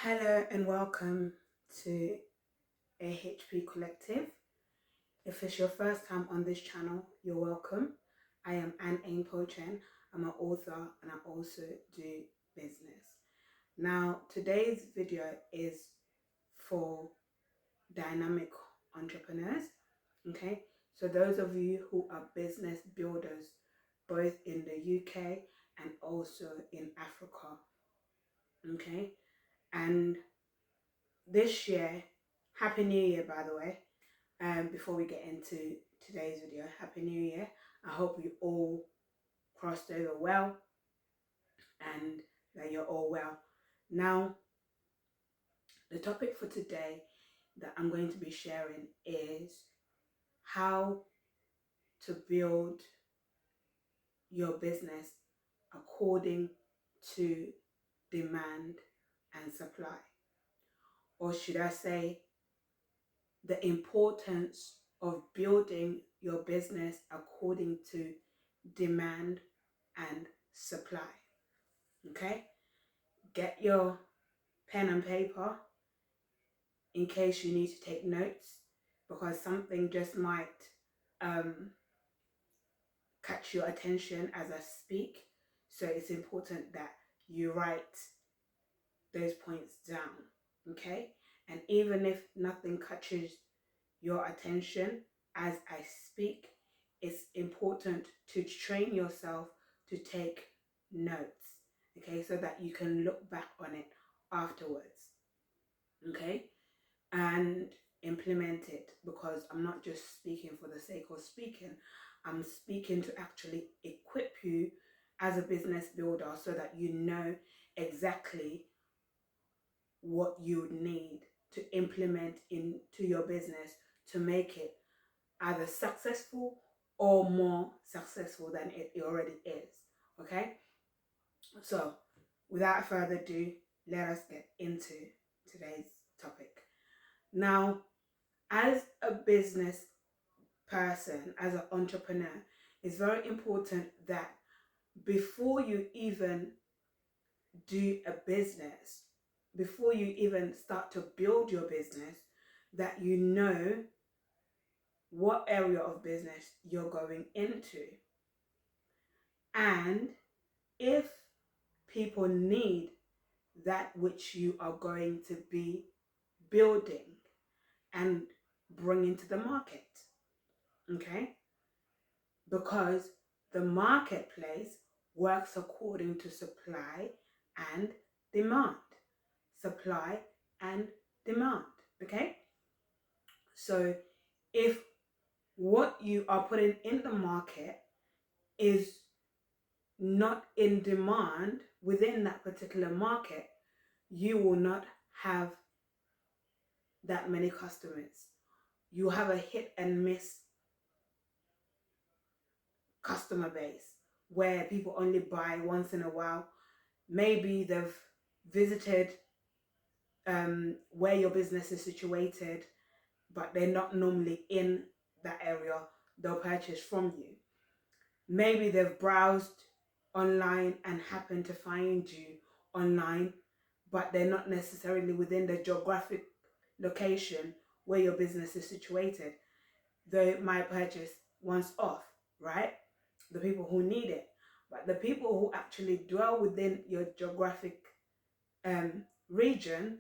Hello and welcome to A.H.P Collective. If it's your first time on this channel, you're welcome. I am A.H.P. I'm an author and I also do business. Now, today's video is for dynamic entrepreneurs. Okay, so those of you who are business builders, both in the UK and also in Africa. Okay, and this year, Happy New Year, by the way. Before we get into today's video, Happy New Year. I hope you all crossed over well and that you're all well. Now, the topic for today that I'm going to be sharing is how to build your business according to demand and supply. Or should I say, the importance of building your business according to demand and supply. Okay, get your pen and paper in case you need to take notes, because something just might catch your attention as I speak. So it's important that you write those points down. Okay, and even if nothing catches your attention as I speak, it's important to train yourself to take notes, okay, so that you can look back on it afterwards, okay, and implement it, because I'm not just speaking for the sake of speaking. I'm speaking to actually equip you as a business builder so that you know exactly what you need to implement into your business to make it either successful or more successful than it already is. Okay, so without further ado, let us get into today's topic. Now, as a business person, as an entrepreneur, it's very important that before you even do a business, before you even start to build your business, that you know what area of business you're going into. And if people need that which you are going to be building and bringing to the market, okay? Because the marketplace works according to supply and demand. Supply and demand, okay? So if what you are putting in the market is not in demand within that particular market, you will not have that many customers. You have a hit and miss customer base where people only buy once in a while. Maybe they've visited where your business is situated, but they're not normally in that area. They'll purchase from you. Maybe they've browsed online and happened to find you online, but they're not necessarily within the geographic location where your business is situated. They might purchase once off, right? The people who need it. But the people who actually dwell within your geographic region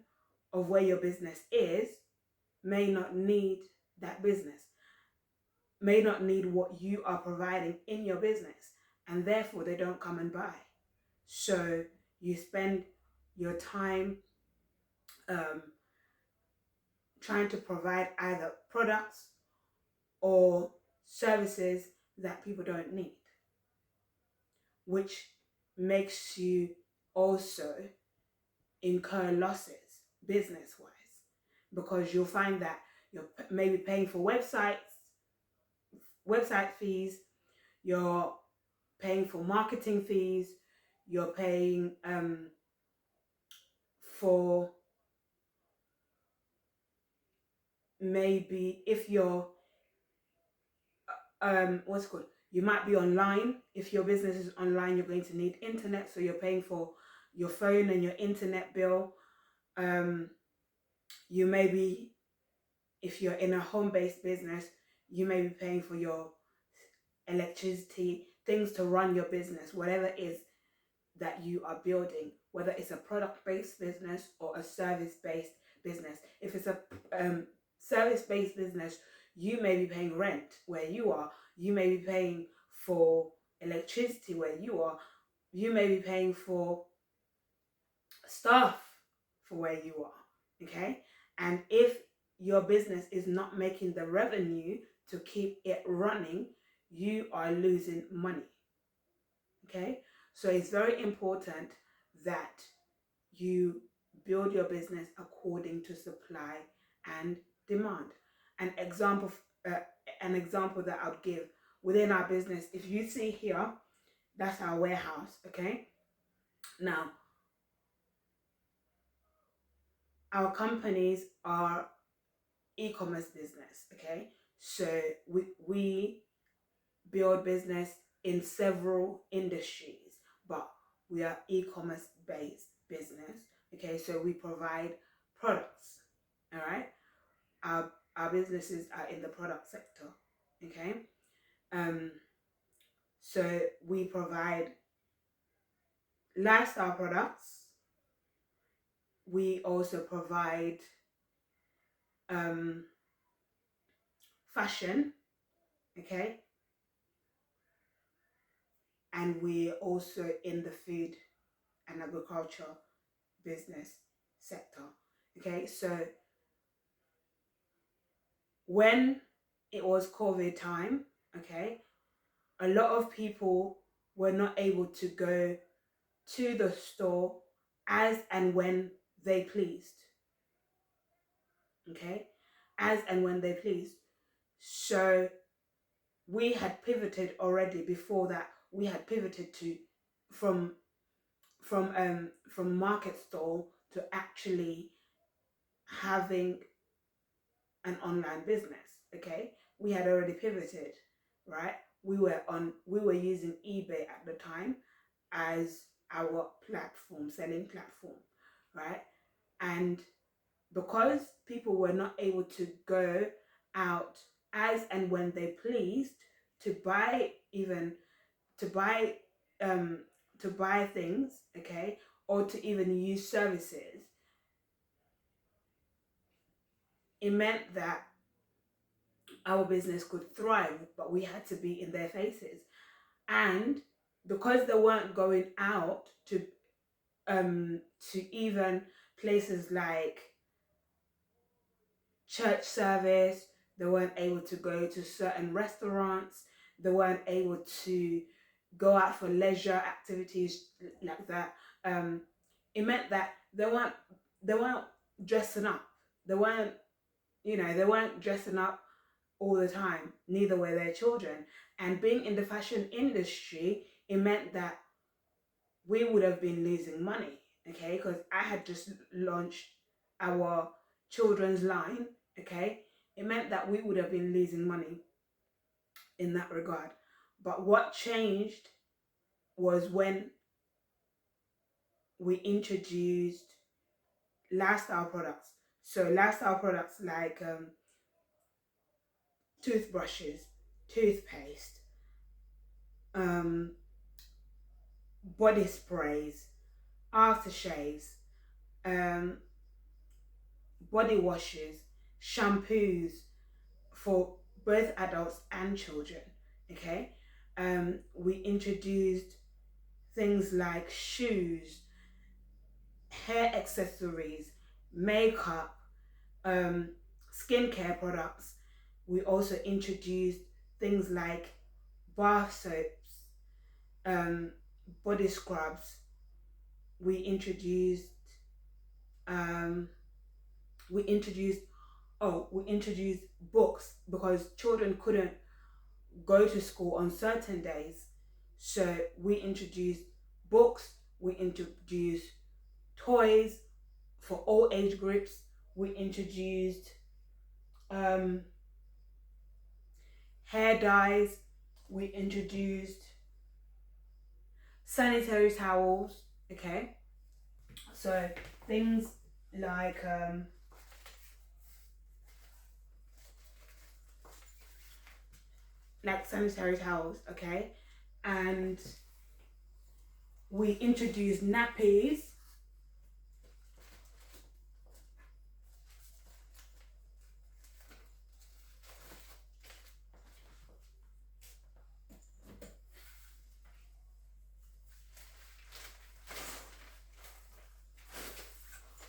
of where your business is may not need that business, may not need what you are providing in your business, and therefore they don't come and buy. So you spend your time trying to provide either products or services that people don't need, which makes you also incur losses business wise, because you'll find that you're maybe paying for website fees, you're paying for marketing fees, you're paying for, maybe if you're what's it called, you might be online. If your business is online, you're going to need internet, so you're paying for your phone and your internet bill. Um, you may be, if you're in a home-based business, you may be paying for your electricity, things to run your business, whatever it is that you are building, whether it's a product-based business or a service-based business. If it's a service-based business, you may be paying rent where you are. You may be paying for electricity where you are. You may be paying for staff for where you are. Okay? And if your business is not making the revenue to keep it running, you are losing money. Okay? So it's very important that you build your business according to supply and demand. An example, uh, an example that I'll give within our business. If you see here, that's our warehouse. Okay. Now, our companies are e-commerce business. Okay. So we build business in several industries, but we are e-commerce based business. Okay, so we provide products. All right, our businesses are in the product sector. Okay, um, so we provide lifestyle products. We also provide um, fashion. Okay, and we're also in the food and agriculture business sector. Okay, so when it was COVID time, okay, a lot of people were not able to go to the store as and when they pleased. Okay, as and when they pleased. So we had pivoted already before that. We had pivoted to from from market stall to actually having an online business. Okay, we had already pivoted, right? We were using eBay at the time as our platform, selling platform, right? And because people were not able to go out as and when they pleased to buy, even to buy um to buy things, okay, or to even use services, it meant that our business could thrive, but we had to be in their faces. And because they weren't going out to even places like church service, they weren't able to go to certain restaurants, they weren't able to go out for leisure activities like that. It meant that they weren't dressing up. They weren't, they weren't dressing up all the time. Neither were their children. And being in the fashion industry, it meant that we would have been losing money, okay? Because I had just launched our children's line, okay? It meant that we would have been losing money in that regard. But what changed was when we introduced lifestyle products. So lifestyle products like toothbrushes, toothpaste, um, body sprays, aftershaves, um, body washes, shampoos for both adults and children. Okay, we introduced things like shoes, hair accessories, makeup, um, skincare products. We also introduced things like bath soaps, um, body scrubs. We introduced um, we introduced we introduced books because children couldn't go to school on certain days. So we introduced books, we introduced toys for all age groups, we introduced um, hair dyes, we introduced sanitary towels, okay? So things like sanitary towels, okay? And we introduced nappies.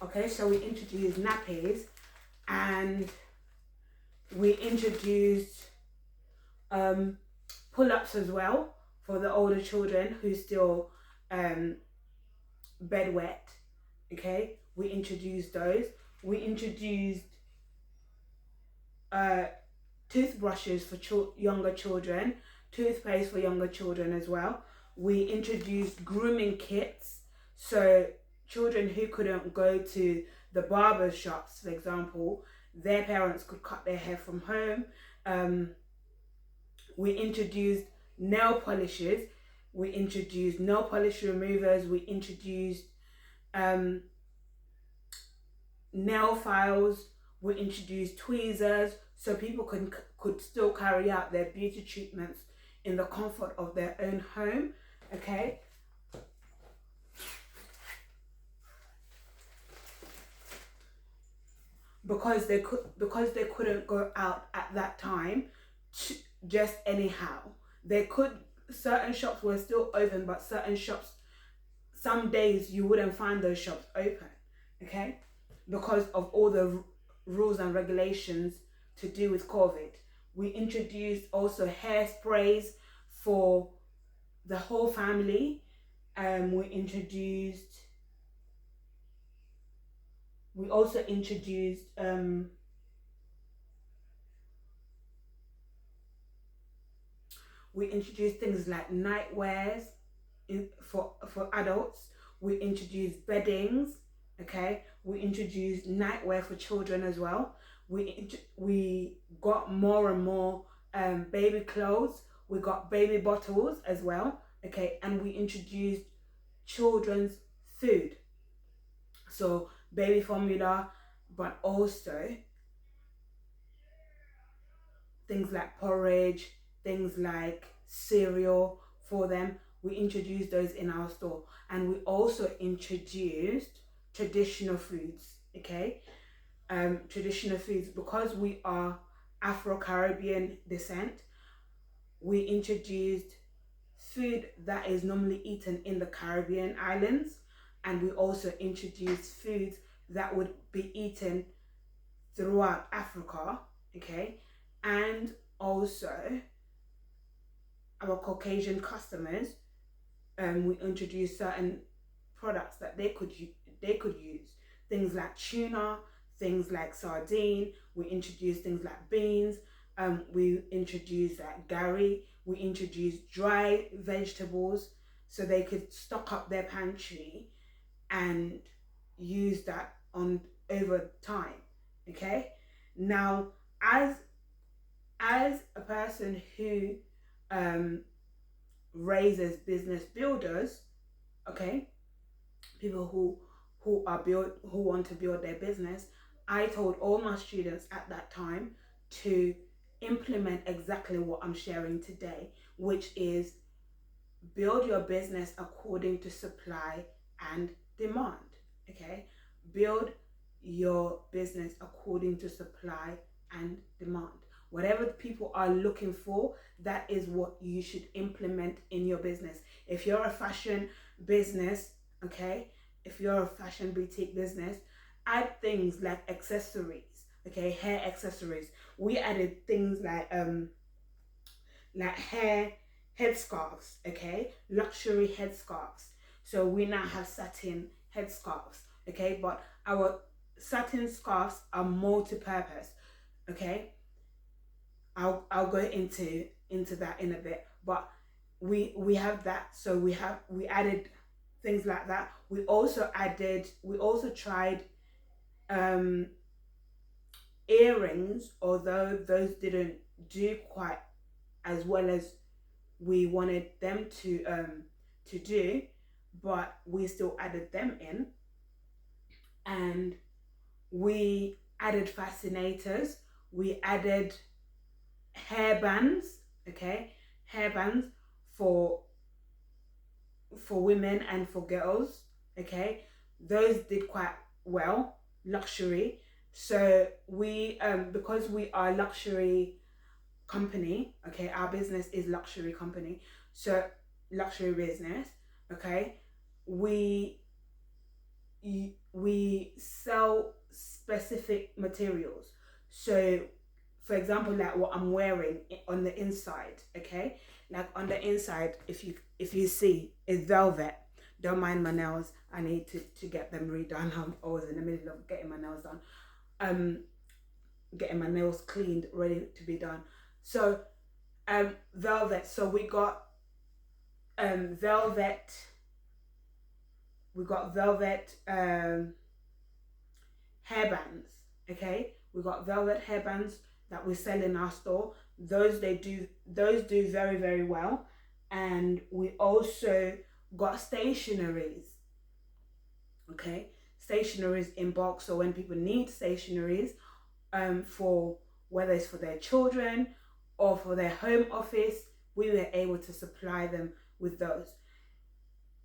Okay, so we introduced nappies, and we introduced pull-ups as well for the older children who still um, bedwet. Okay, we introduced those. We introduced uh, toothbrushes for younger children, toothpaste for younger children as well. We introduced grooming kits, so children who couldn't go to the barber shops, for example, their parents could cut their hair from home. Um, we introduced nail polishes. We introduced nail polish removers. We introduced um, nail files. We introduced tweezers, so people could still carry out their beauty treatments in the comfort of their own home. Okay. Because they couldn't go out at that time just anyhow. They could Certain shops were still open, but certain shops, some days you wouldn't find those shops open. Okay, because of all the rules and regulations to do with COVID. We introduced also hairsprays for the whole family. We introduced. We also introduced. We introduced things like nightwears for adults. We introduced beddings. Okay, we introduced nightwear for children as well. We got more and more baby clothes. We got baby bottles as well. Okay, and we introduced children's food, so baby formula, but also things like porridge, things like cereal for them. We introduced those in our store, and we also introduced traditional foods. Okay, traditional foods, because we are Afro-Caribbean descent. We introduced food that is normally eaten in the Caribbean islands, and we also introduced foods that would be eaten throughout Africa. Okay, and also our Caucasian customers, we introduced certain products that they could use. Things like tuna, things like sardine. We introduced things like beans. We introduced like gari. We introduced dry vegetables, so they could stock up their pantry and use that on over time. Okay. Now, as a person who um, raises business builders, okay, people who want to build their business, I told all my students at that time to implement exactly what I'm sharing today, which is build your business according to supply and demand. Okay, build your business according to supply and demand. Whatever people are looking for, that is what you should implement in your business. If you're a fashion business, okay, if you're a fashion boutique business, add things like accessories. Okay, hair accessories. We added things like headscarves, okay, luxury headscarves. So we now have satin headscarves, okay, but our satin scarves are multi-purpose. Okay, I'll go into that in a bit, but we have that. So we added things like that. We also tried um earrings, although those didn't do quite as well as we wanted them to do, but we still added them in. And We added fascinators, we added hairbands, okay, hairbands for women and for girls, okay. Those did quite well, luxury. So we because we are luxury company, okay, our business is luxury company, so luxury business, okay. We we sell specific materials. So for example, like what I'm wearing on the inside, okay, like on the inside, if you see, is velvet. Don't mind my nails, I need to get them redone. I'm always in the middle of getting my nails done, um getting my nails cleaned, ready to be done. So velvet, so velvet we got velvet hairbands, okay. We got velvet hairbands that we sell in our store. Those do very, very well. And we also got stationaries, okay, stationaries in bulk. So when people need stationaries, for whether it's for their children or for their home office, we were able to supply them with those.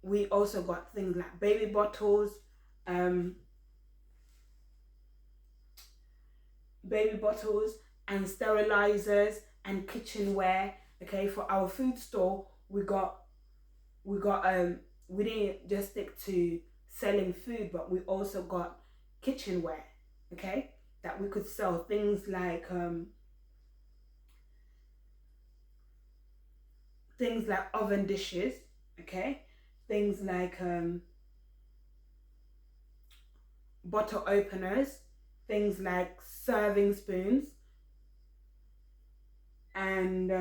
We also got things like baby bottles, um, baby bottles and sterilizers and kitchenware. Okay, for our food store, we didn't just stick to selling food, but we also got kitchenware. Okay, that we could sell things like oven dishes. Okay, things like bottle openers, things like serving spoons, and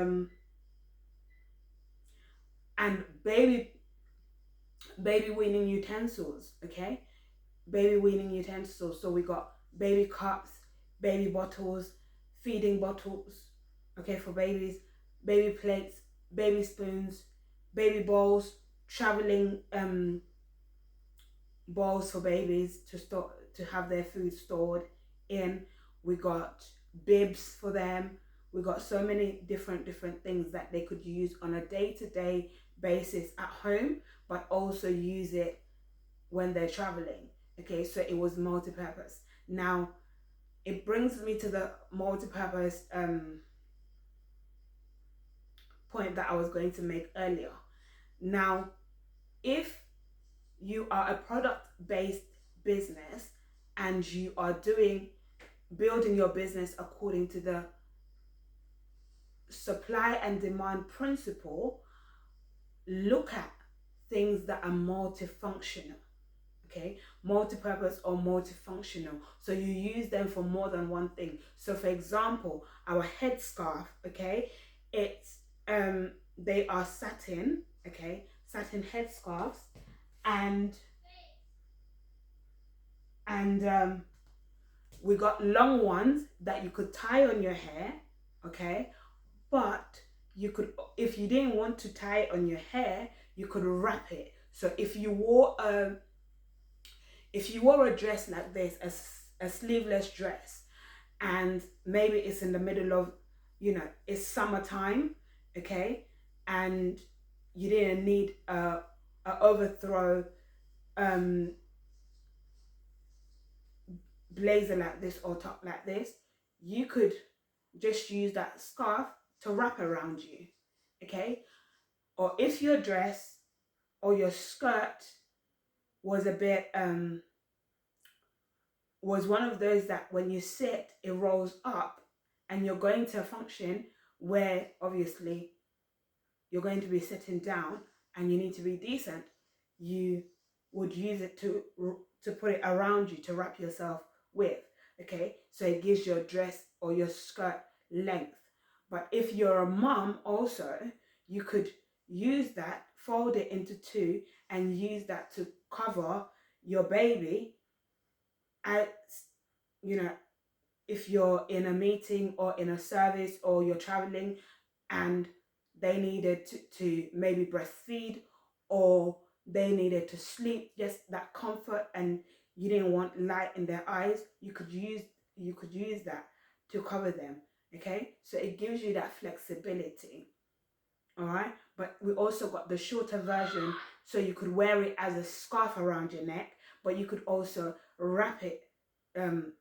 and baby weaning utensils. Okay, baby weaning utensils. So we got baby cups, baby bottles, feeding bottles, okay, for babies, baby plates, baby spoons, baby bowls, traveling bowls for babies to store, to have their food stored in. We got bibs for them. We got so many different things that they could use on a day-to-day basis at home, but also use it when they're traveling. Okay, so it was multi-purpose. Now it brings me to the multi-purpose point that I was going to make earlier. Now, if you are a product-based business and you are building your business according to the supply and demand principle, look at things that are multifunctional. Okay, multi-purpose or multifunctional, so you use them for more than one thing. So for example, our headscarf, okay, it's they are satin, okay, satin headscarves, and and we got long ones that you could tie on your hair, okay, but you could, if you didn't want to tie it on your hair, you could wrap it. So if you wore a dress like this, a sleeveless dress, and maybe it's in the middle of, it's summertime, okay, and you didn't need a overthrow um blazer like this or top like this, you could just use that scarf to wrap around you, okay. Or if your dress or your skirt was a bit was one of those that when you sit it rolls up, and you're going to a function where obviously you're going to be sitting down and you need to be decent, you would use it to put it around you, to wrap yourself with, okay, so it gives your dress or your skirt length. But if you're a mom also, you could use that, fold it into two, and use that to cover your baby at, you know, if you're in a meeting or in a service or you're traveling and they needed to maybe breastfeed, or they needed to sleep, just that comfort, and you didn't want light in their eyes, you could use that to cover them. Okay, so it gives you that flexibility. All right, but we also got the shorter version, so you could wear it as a scarf around your neck, but you could also wrap it, um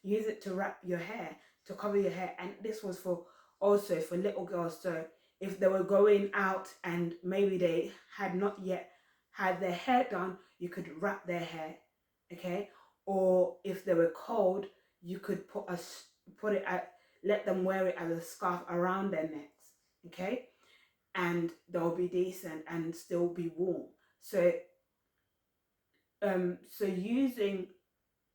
use it to wrap your hair, to cover your hair. And this was for also for little girls, so if they were going out and maybe they had not yet had their hair done, you could wrap their hair. Okay, or if they were cold, you could put it at, let them wear it as a scarf around their necks. Okay, and they'll be decent and still be warm. So so using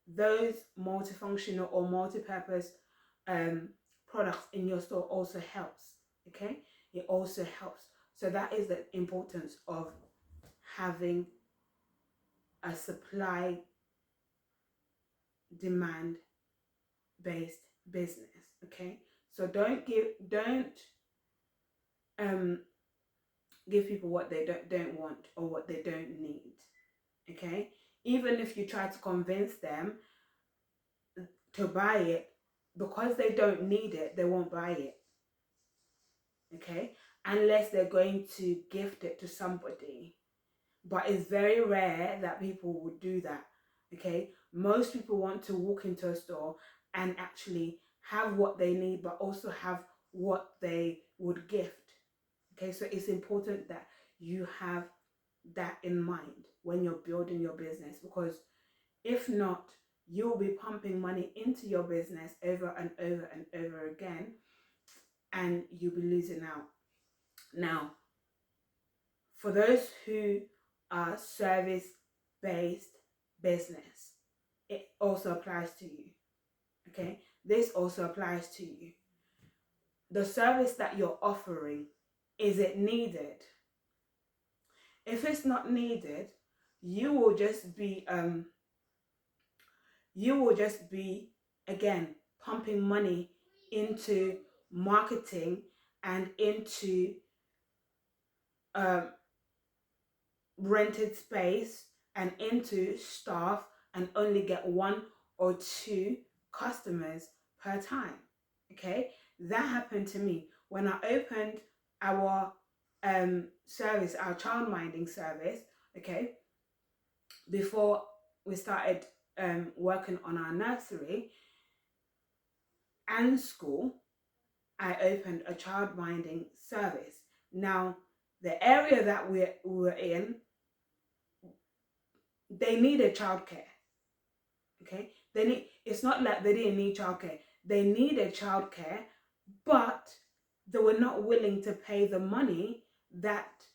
those multifunctional or multi-purpose um, products in your store also helps. Okay, it also helps. So that is the importance of having a supply demand based business. Okay, so don't um give people what they don't want or what they don't need. Okay, even if you try to convince them to buy it, because they don't need it, they won't buy it. Okay, unless they're going to gift it to somebody, but it's very rare that people would do that. Okay, most people want to walk into a store and actually have what they need, but also have what they would gift. Okay, so it's important that you have that in mind when you're building your business, because if not, you'll be pumping money into your business over and over and over again, and you'll be losing out. Now, for those who are service based business, it also applies to you. Okay, this also applies to you. The service that you're offering, is it needed? If it's not needed, you will just be you will just be again pumping money into marketing and into um, rented space and into staff, and only get one or two customers per time. Okay, that happened to me when I opened our service, our child minding service. Okay, before we started working on our nursery and school, I opened a child minding service. Now, the area that we were in, they needed childcare. Okay, it's not like they didn't need childcare. They needed childcare, but they were not willing to pay the money that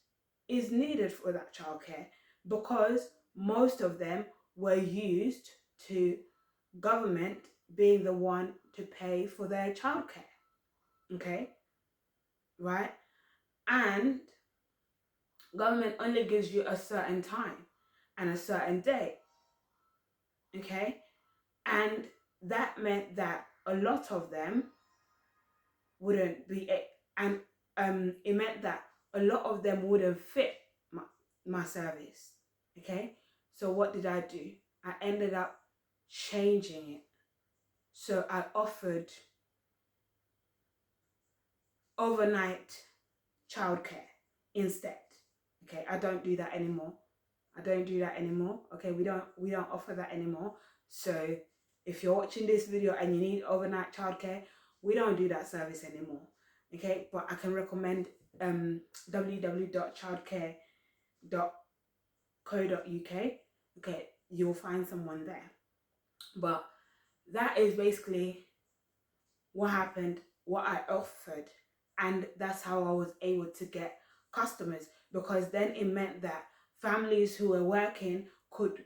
is needed for that childcare, because most of them were used to government being the one to pay for their childcare. Okay, right? And government only gives you a certain time and a certain day. Okay, and that meant that a lot of them wouldn't be and it meant that a lot of them wouldn't fit my service. Okay, so what did I do? I ended up changing it. So I offered overnight childcare instead. Okay, I don't do that anymore. I don't do that anymore. Okay, we don't offer that anymore. So if you're watching this video and you need overnight childcare, we don't do that service anymore. Okay, but I can recommend www.childcare.co.uk. Okay, you'll find someone there. But that is basically what happened, what I offered, and that's how I was able to get customers, because then it meant that families who were working could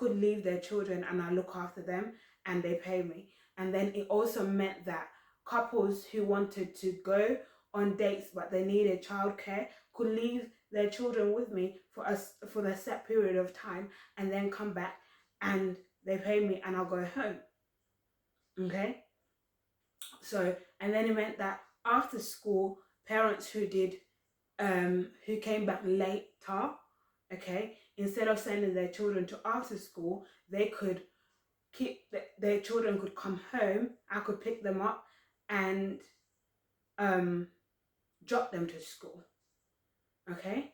leave their children and I look after them and they pay me. And then it also meant that couples who wanted to go on dates but they needed childcare could leave their children with me for the set period of time and then come back and they pay me and I'll go home. Okay, so, and then it meant that after school, parents who came back later Okay, instead of sending their children to after school, they could their children could come home. I could pick them up and drop them to school. Okay,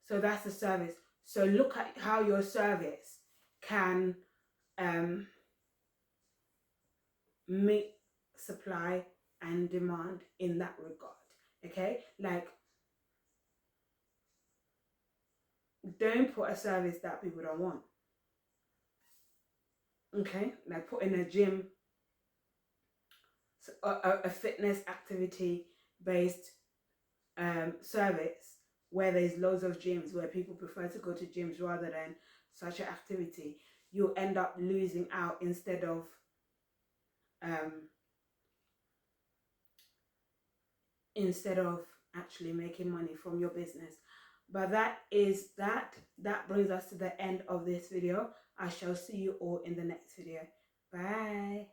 so that's the service. So look at how your service can meet supply and demand in that regard. Okay, like don't put a service that people don't want. Okay, like putting a gym, a fitness activity based service where there's loads of gyms where people prefer to go to gyms rather than such an activity. You'll end up losing out um, instead of actually making money from your business. But that brings us to the end of this video. I shall see you all in the next video. Bye.